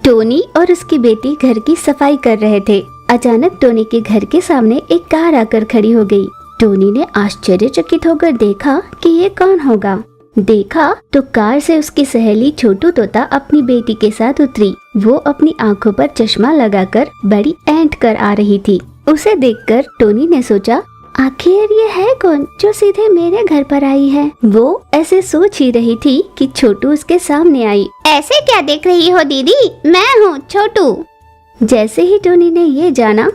Tony और उसकी बेटी घर की सफाई कर रहे थे। अचानक टोनी के घर के सामने एक कार आकर खड़ी हो गई। टोनी ने आश्चर्यचकित होकर देखा कि ये कौन होगा। देखा तो कार से उसकी सहेली छोटू तोता अपनी बेटी के साथ उतरी। वो अपनी आंखों पर चश्मा लगाकर बड़ी ऐंठ कर आ रही थी। उसे देखकर टोनी ने सोचा, आखिर ये है कौन जो सीधे मेरे घर पर आई है। वो ऐसे सोच ही रही थी कि छोटू उसके सामने आई। ऐसे क्या देख रही हो दीदी, मैं हूँ छोटू। जैसे ही टोनी ने ये जाना,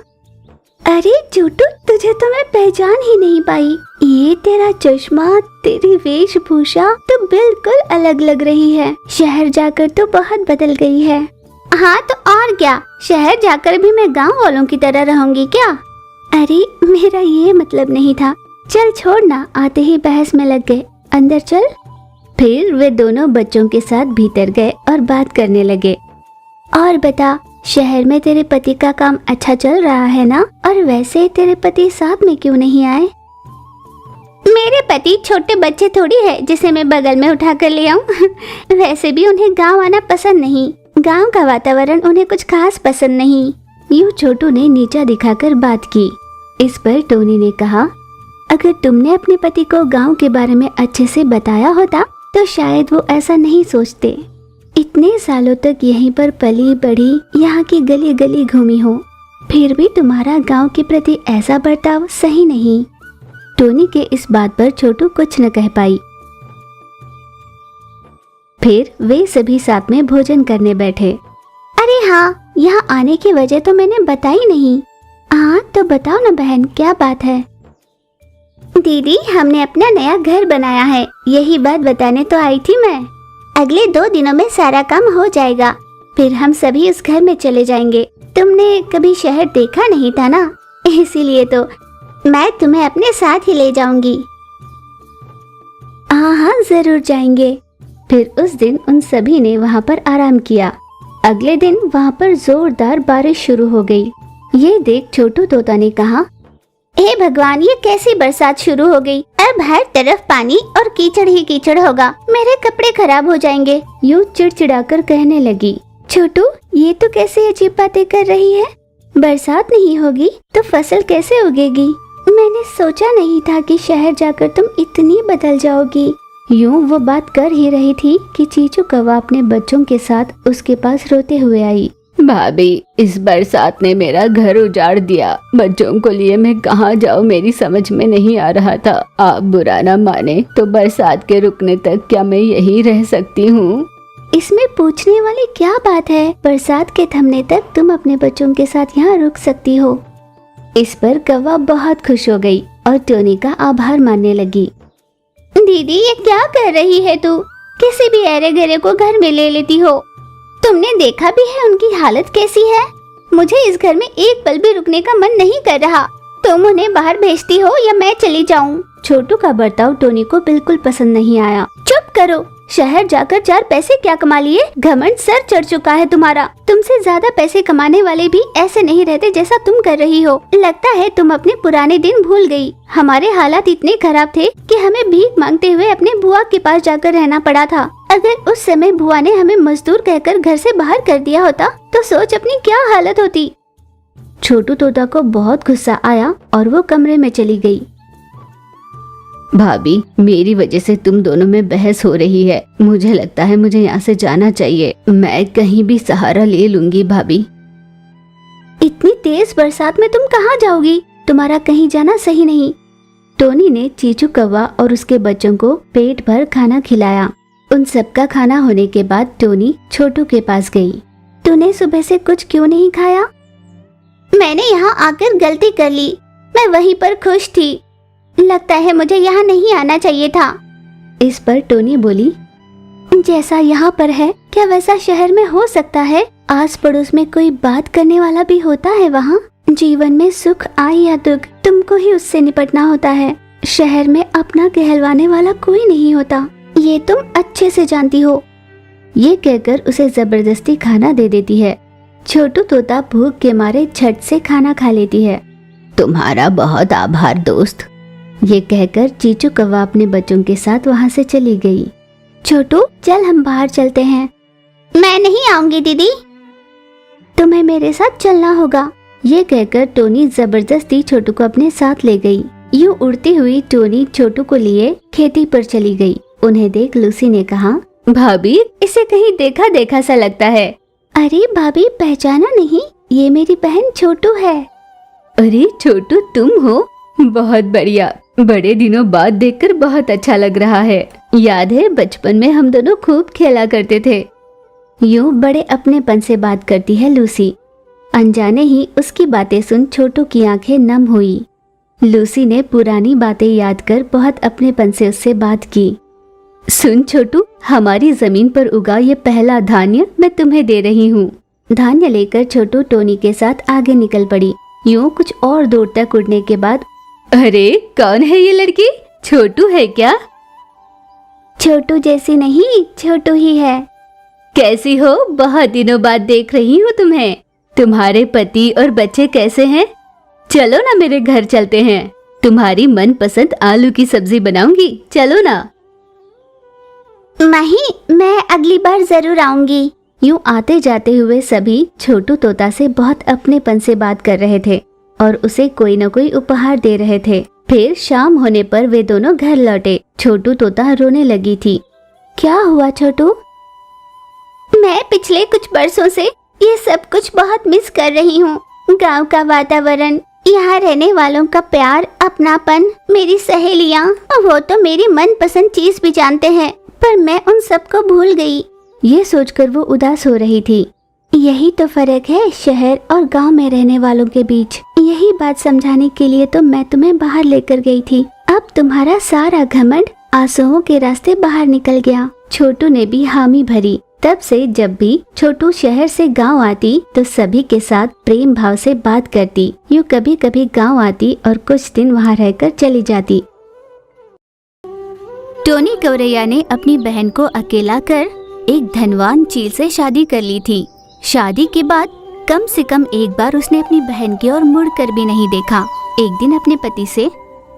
अरे छोटू, तुझे तो मैं पहचान ही नहीं पाई। ये तेरा चश्मा, तेरी वेशभूषा तो बिल्कुल अलग लग रही है। शहर जाकर तो बहुत बदल गई है। हाँ तो और क्या, शहर जाकर भी मैं गांव वालों की तरह रहूंगी क्या? अरे मेरा ये मतलब नहीं था। चल छोड़ना, आते ही बहस में लग गए। अंदर चल। फिर वे दोनों बच्चों के साथ भीतर गए और बात करने लगे। और बता, शहर में तेरे पति का काम अच्छा चल रहा है ना? और वैसे तेरे पति साथ में क्यों नहीं आए? मेरे पति छोटे बच्चे थोड़ी है जिसे मैं बगल में उठा कर ले आऊं। वैसे भी उन्हें गांव आना पसंद नहीं। गांव का वातावरण उन्हें कुछ खास पसंद नहीं। यूं छोटू ने नीचा दिखाकर बात की। इस पर टोनी ने कहा, अगर तुमने अपने पति को गांव के बारे में अच्छे से बताया होता तो शायद वो ऐसा नहीं सोचते। इतने सालों तक यहीं पर पली बढ़ी, यहाँ की गली गली घूमी हो, फिर भी तुम्हारा गांव के प्रति ऐसा बर्ताव सही नहीं। टोनी के इस बात पर छोटू कुछ न कह पाई। फिर वे सभी साथ में भोजन करने बैठे। अरे हाँ, यहाँ आने की वजह तो मैंने बताई नहीं। हाँ तो बताओ ना बहन, क्या बात है? दीदी, हमने अपना नया घर बनाया है, यही बात बताने तो आई थी मैं। अगले 2 दिनों में सारा काम हो जाएगा, फिर हम सभी उस घर में चले जाएंगे। तुमने कभी शहर देखा नहीं था ना, इसीलिए तो मैं तुम्हें अपने साथ ही ले जाऊंगी। हाँ हाँ, जरूर जाएंगे। फिर उस दिन उन सभी ने वहाँ पर आराम किया। अगले दिन वहाँ पर जोरदार बारिश शुरू हो गई। ये देख छोटू तोता ने कहा, हे भगवान, ये कैसी बरसात शुरू हो गई। अब हर तरफ पानी और कीचड़ ही कीचड़ होगा, मेरे कपड़े खराब हो जाएंगे। यूं चिड़चिड़ाकर कहने लगी। छोटू, ये तो कैसे अजीब बातें कर रही है। बरसात नहीं होगी तो फसल कैसे उगेगी? मैंने सोचा नहीं था कि शहर जाकर तुम इतनी बदल जाओगी। यूं वो बात कर ही रही थी कि चीचू कौवा अपने बच्चों के साथ उसके पास रोते हुए आई। भाभी, इस बरसात ने मेरा घर उजाड़ दिया। बच्चों को लिए मैं कहाँ जाऊँ, मेरी समझ में नहीं आ रहा था। आप बुरा ना माने तो बरसात के रुकने तक क्या मैं यहीं रह सकती हूँ? इसमें पूछने वाली क्या बात है? बरसात के थमने तक तुम अपने बच्चों के साथ यहाँ रुक सकती हो। इस पर कौवा बहुत खुश हो गई और टोनी का आभार मानने लगी। दीदी, ये क्या कर रही है तू? किसी भी ऐरे गहरे को घर में ले लेती हो। तुमने देखा भी है उनकी हालत कैसी है। मुझे इस घर में एक पल भी रुकने का मन नहीं कर रहा। तुम उन्हें बाहर भेजती हो या मैं चली जाऊं? छोटू का बर्ताव टोनी को बिल्कुल पसंद नहीं आया। चुप करो, शहर जाकर 4 पैसे क्या कमा लिए? घमंड सर चढ़ चुका है तुम्हारा। तुमसे ज्यादा पैसे कमाने वाले भी ऐसे नहीं रहते जैसा तुम कर रही हो। लगता है तुम अपने पुराने दिन भूल गई। हमारे हालात इतने खराब थे कि हमें भीख मांगते हुए अपने बुआ के पास जाकर रहना पड़ा था। अगर उस समय बुआ ने हमें मजदूर कहकर घर से बाहर कर दिया होता तो सोच अपनी क्या हालत होती। छोटू तोता को बहुत गुस्सा आया और वो कमरे में चली गई। भाभी, मेरी वजह से तुम दोनों में बहस हो रही है। मुझे लगता है मुझे यहाँ से जाना चाहिए। मैं कहीं भी सहारा ले लूंगी। भाभी, इतनी तेज बरसात में तुम कहाँ जाओगी? तुम्हारा कहीं जाना सही नहीं। टोनी ने चीचू कौवा और उसके बच्चों को पेट भर खाना खिलाया। उन सबका खाना होने के बाद टोनी छोटू के पास गई। तूने सुबह से कुछ क्यों नहीं खाया? मैंने यहाँ आकर गलती कर ली। मैं वहीं पर खुश थी। लगता है मुझे यहाँ नहीं आना चाहिए था। इस पर टोनी बोली, जैसा यहाँ पर है क्या वैसा शहर में हो सकता है? आस पड़ोस में कोई बात करने वाला भी होता है वहाँ? जीवन में सुख आए या दुख, तुमको ही उससे निपटना होता है। शहर में अपना कहलवाने वाला कोई नहीं होता, ये तुम अच्छे से जानती हो। ये कहकर उसे जबरदस्ती खाना दे देती है। छोटू तोता भूख के मारे झट से खाना खा लेती है। तुम्हारा बहुत आभार दोस्त। ये कहकर चीचू कौवा अपने बच्चों के साथ वहाँ से चली गई। छोटू, चल हम बाहर चलते हैं। मैं नहीं आऊंगी दीदी। तुम्हें मेरे साथ चलना होगा। ये कहकर टोनी जबरदस्ती छोटू को अपने साथ ले गई। यूं उड़ती हुई टोनी छोटू को लिए खेती पर चली गई। उन्हें देख लूसी ने कहा, भाभी, इसे कहीं देखा देखा सा लगता है। अरे भाभी, पहचाना नहीं? ये मेरी बहन छोटू है। अरे छोटू, तुम हो? बहुत बढ़िया, बड़े दिनों बाद देखकर बहुत अच्छा लग रहा है। याद है बचपन में हम दोनों खूब खेला करते थे। यूं बड़े अपनेपन से बात करती है लूसी। अनजाने ही उसकी बातें सुन छोटू की आंखें नम हुई। लूसी ने पुरानी बातें याद कर बहुत अपनेपन से उससे बात की। सुन छोटू, हमारी जमीन पर उगा ये पहला धान्य मैं तुम्हें दे रही हूँ। धान्य लेकर छोटू टोनी के साथ आगे निकल पड़ी। यूं कुछ और दूर तक उड़ने के बाद, अरे कौन है ये लड़की? छोटू है क्या? छोटू जैसी नहीं, छोटू ही है। कैसी हो? बहुत दिनों बाद देख रही हूँ तुम्हें। तुम्हारे पति और बच्चे कैसे हैं? चलो ना, मेरे घर चलते हैं। तुम्हारी मनपसंद आलू की सब्जी बनाऊंगी, चलो ना। नहीं, मैं अगली बार जरूर आऊंगी। यूं आते जाते हुए सभी छोटू तोता से बहुत अपनेपन से बात कर रहे थे और उसे कोई न कोई उपहार दे रहे थे। फिर शाम होने पर वे दोनों घर लौटे। छोटू तोता रोने लगी थी। क्या हुआ छोटू? मैं पिछले कुछ बरसों से ये सब कुछ बहुत मिस कर रही हूँ। गांव का वातावरण, यहाँ रहने वालों का प्यार, अपनापन, मेरी सहेलियाँ, वो तो मेरी मनपसंद चीज भी जानते हैं, पर मैं उन सबको भूल गई। ये सोचकर वो उदास हो रही थी। यही तो फर्क है शहर और गांव में रहने वालों के बीच। यही बात समझाने के लिए तो मैं तुम्हें बाहर लेकर गई थी। अब तुम्हारा सारा घमंड आंसुओं के रास्ते बाहर निकल गया। छोटू ने भी हामी भरी। तब से जब भी छोटू शहर से गांव आती तो सभी के साथ प्रेम भाव से बात करती। यूं कभी कभी गांव आती और कुछ दिन वहां रहकर चली जाती। टोनी गौरैया ने अपनी बहन को अकेला कर एक धनवान चील से शादी कर ली थी। शादी के बाद कम से कम एक बार उसने अपनी बहन की ओर मुड़कर भी नहीं देखा। एक दिन अपने पति से,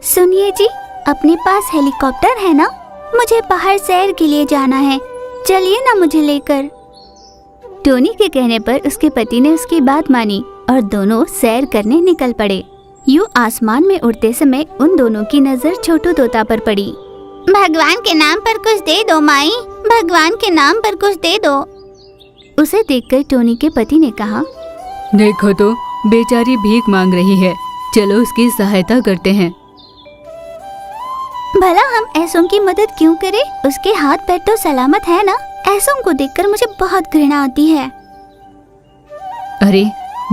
सुनिए जी, अपने पास हेलीकॉप्टर है ना? मुझे बाहर सैर के लिए जाना है, चलिए ना मुझे लेकर। टोनी के कहने पर उसके पति ने उसकी बात मानी और दोनों सैर करने निकल पड़े। यूं आसमान में उड़ते समय उन दोनों की नजर छोटू तोता पर पड़ी। भगवान के नाम पर कुछ दे दो माई, भगवान के नाम पर कुछ दे दो। उसे देखकर टोनी के पति ने कहा, देखो तो, बेचारी भीख मांग रही है, चलो उसकी सहायता करते हैं। भला हम ऐसों की मदद क्यों करें? उसके हाथ पैर तो सलामत है ना? ऐसों को देखकर मुझे बहुत घृणा आती है। अरे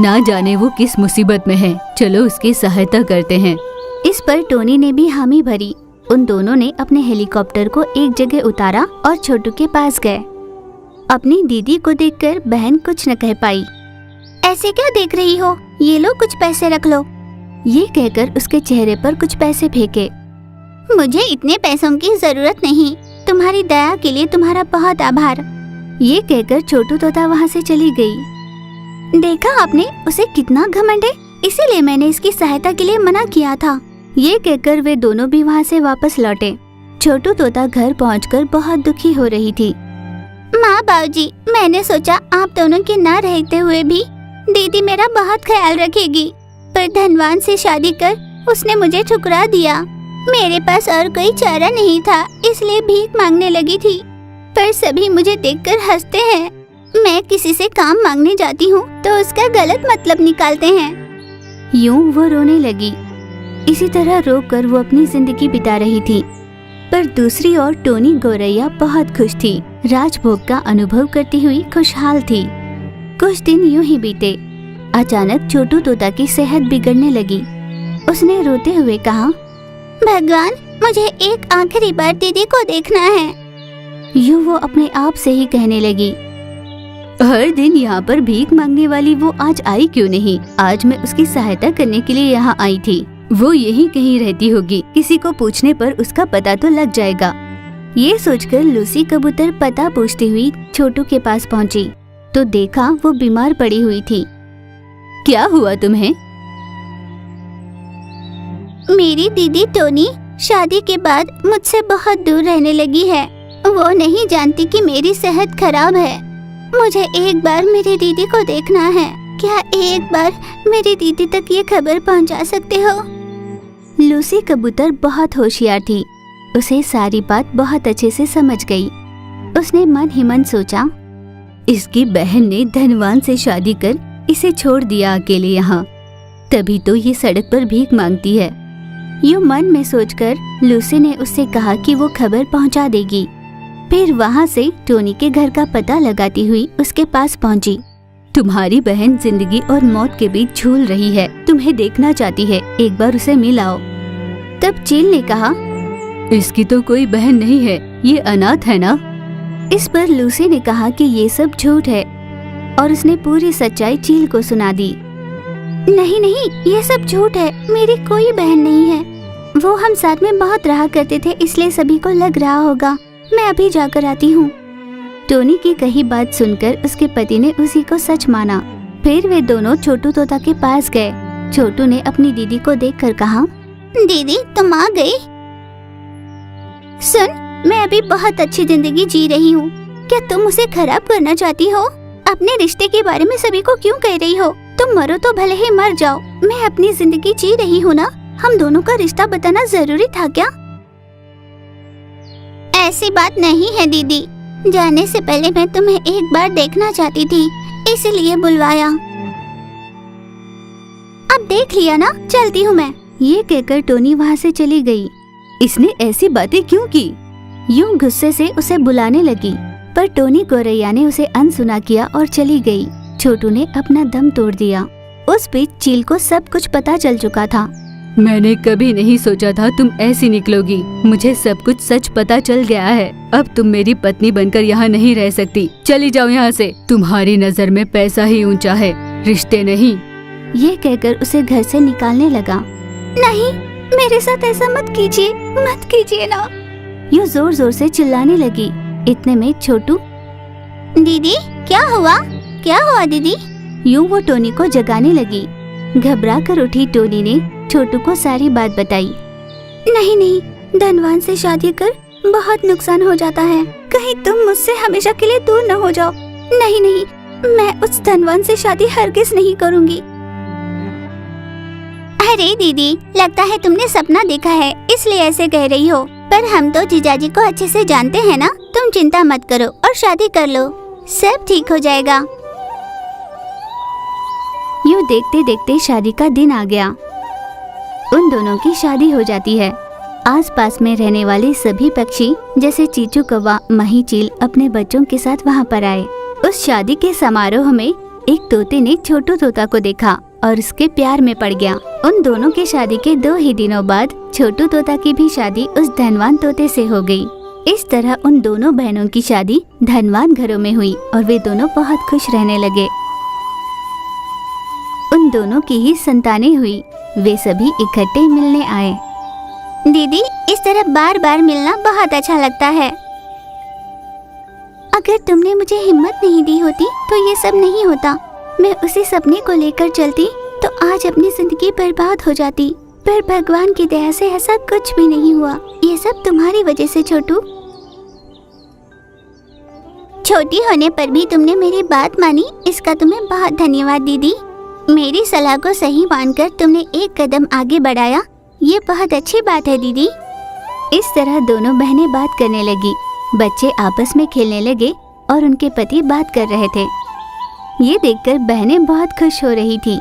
ना जाने वो किस मुसीबत में है, चलो उसकी सहायता करते हैं। इस पर टोनी ने भी हामी भरी। उन दोनों ने अपने हेलीकॉप्टर को एक जगह उतारा और छोटू के पास गए। अपनी दीदी को देखकर बहन कुछ न कह पाई। ऐसे क्या देख रही हो? ये लो, कुछ पैसे रख लो। ये कहकर उसके चेहरे पर कुछ पैसे फेंके। मुझे इतने पैसों की जरूरत नहीं, तुम्हारी दया के लिए तुम्हारा बहुत आभार। ये कहकर छोटू तोता वहाँ से चली गई। देखा आपने, उसे कितना घमंड है, इसीलिए मैंने इसकी सहायता के लिए मना किया था। ये कहकर वे दोनों भी वहाँ से वापस लौटे। छोटू तोता घर पहुंचकर बहुत दुखी हो रही थी। माँ बाबूजी, मैंने सोचा आप दोनों के ना रहते हुए भी दीदी मेरा बहुत ख्याल रखेगी, पर धनवान से शादी कर उसने मुझे ठुकरा दिया। मेरे पास और कोई चारा नहीं था, इसलिए भीख मांगने लगी थी, पर सभी मुझे देखकर हंसते हैं। मैं किसी से काम मांगने जाती हूँ तो उसका गलत मतलब निकालते हैं। यूं वो रोने लगी। इसी तरह रोकर वो अपनी जिंदगी बिता रही थी। पर दूसरी ओर टोनी गौरैया बहुत खुश थी। राजभोग का अनुभव करती हुई खुशहाल थी। कुछ दिन यूं ही बीते। अचानक छोटू तोता की सेहत बिगड़ने लगी। उसने रोते हुए कहा, भगवान, मुझे एक आखिरी बार दीदी को देखना है। यूं वो अपने आप से ही कहने लगी, हर दिन यहाँ पर भीख मांगने वाली वो आज आई क्यों नहीं? आज मैं उसकी सहायता करने के लिए यहाँ आई थी। वो यहीं कहीं रहती होगी, किसी को पूछने पर उसका पता तो लग जाएगा। ये सोचकर लूसी कबूतर पता पूछती हुई छोटू के पास पहुँची तो देखा वो बीमार पड़ी हुई थी। क्या हुआ तुम्हें? मेरी दीदी टोनी शादी के बाद मुझसे बहुत दूर रहने लगी है। वो नहीं जानती कि मेरी सेहत खराब है। मुझे एक बार मेरी दीदी को देखना है। क्या एक बार मेरी दीदी तक ये खबर पहुंचा सकते हो? लूसी कबूतर बहुत होशियार थी। उसे सारी बात बहुत अच्छे से समझ गई। उसने मन ही मन सोचा, इसकी बहन ने धनवान से शादी कर इसे छोड़ दिया अकेले यहाँ, तभी तो ये सड़क पर भीख मांगती है। यूं मन में सोचकर लूसी ने उससे कहा कि वो खबर पहुंचा देगी। फिर वहाँ से टोनी के घर का पता लगाती हुई उसके पास पहुंची। तुम्हारी बहन जिंदगी और मौत के बीच झूल रही है, तुम्हें देखना चाहती है, एक बार उसे मिलाओ। तब चील ने कहा, इसकी तो कोई बहन नहीं है, ये अनाथ है ना। इस पर लूसी ने कहा कि ये सब झूठ है और उसने पूरी सच्चाई चील को सुना दी। नहीं नहीं, ये सब झूठ है, मेरी कोई बहन नहीं है। वो हम साथ में बहुत रहा करते थे, इसलिए सभी को लग रहा होगा। मैं अभी जाकर आती हूँ। टोनी की कही बात सुनकर उसके पति ने उसी को सच माना। फिर वे दोनों छोटू तोता के पास गए। छोटू ने अपनी दीदी को देखकर कहा, दीदी तुम आ गई। सुन, मैं अभी बहुत अच्छी जिंदगी जी रही हूँ, क्या तुम उसे खराब करना चाहती हो? अपने रिश्ते के बारे में सभी को क्यों कह रही हो? तुम मरो तो भले ही मर जाओ, मैं अपनी जिंदगी जी रही हूँ ना। हम दोनों का रिश्ता बताना जरूरी था क्या? ऐसी बात नहीं है दीदी, जाने से पहले मैं तुम्हें एक बार देखना चाहती थी, इसीलिए बुलवाया। अब देख लिया ना, चलती हूँ मैं। ये कहकर टोनी वहाँ से चली गई। इसने ऐसी बातें क्यों की? यूं गुस्से से उसे बुलाने लगी, पर टोनी गौरैया ने उसे अनसुना किया और चली गई। छोटू ने अपना दम तोड़ दिया। उस बीच चील को सब कुछ पता चल चुका था। मैंने कभी नहीं सोचा था तुम ऐसी निकलोगी। मुझे सब कुछ सच पता चल गया है। अब तुम मेरी पत्नी बनकर यहाँ नहीं रह सकती। चली जाओ यहाँ से। तुम्हारी नजर में पैसा ही ऊंचा है, रिश्ते नहीं। ये कहकर उसे घर से निकालने लगा। नहीं, मेरे साथ ऐसा मत कीजिए, मत कीजिए ना। यूं जोर जोर से चिल्लाने लगी। इतने में छोटू, दीदी क्या हुआ? क्या हुआ दीदी? यूं वो टोनी को जगाने लगी। घबरा कर उठी टोनी ने छोटू को सारी बात बताई। नहीं नहीं, धनवान से शादी कर बहुत नुकसान हो जाता है। कहीं तुम मुझसे हमेशा के लिए दूर न हो जाओ। नहीं नहीं, मैं उस धनवान से शादी हरगिज नहीं करूँगी। अरे दीदी, लगता है तुमने सपना देखा है, इसलिए ऐसे कह रही हो। पर हम तो जीजाजी को अच्छे से जानते हैं ना। तुम चिंता मत करो और शादी कर लो, सब ठीक हो जाएगा। यूं देखते देखते शादी का दिन आ गया। उन दोनों की शादी हो जाती है। आसपास में रहने वाले सभी पक्षी जैसे चीचू कौवा, माही चील अपने बच्चों के साथ वहां पर आए। उस शादी के समारोह में एक तोते ने छोटू तोता को देखा और उसके प्यार में पड़ गया। उन दोनों की शादी के 2 ही दिनों बाद छोटू तोता की भी शादी उस धनवान तोते से हो गई। इस तरह उन दोनों बहनों की शादी धनवान घरों में हुई और वे दोनों बहुत खुश रहने लगे। उन दोनों की ही संतानें हुई। वे सभी इकट्ठे मिलने आए। दीदी, इस तरह बार बार मिलना बहुत अच्छा लगता है। अगर तुमने मुझे हिम्मत नहीं दी होती तो ये सब नहीं होता। मैं उसी सपने को लेकर चलती तो आज अपनी जिंदगी बर्बाद हो जाती। पर भगवान की दया से ऐसा कुछ भी नहीं हुआ। ये सब तुम्हारी वजह से छोटू। छोटी होने पर भी तुमने मेरी बात मानी, इसका तुम्हें बहुत धन्यवाद दीदी। मेरी सलाह को सही मानकर तुमने एक कदम आगे बढ़ाया, ये बहुत अच्छी बात है दीदी। इस तरह दोनों बहनें बात करने लगी। बच्चे आपस में खेलने लगे और उनके पति बात कर रहे थे। ये देखकर बहनें बहुत खुश हो रही थी।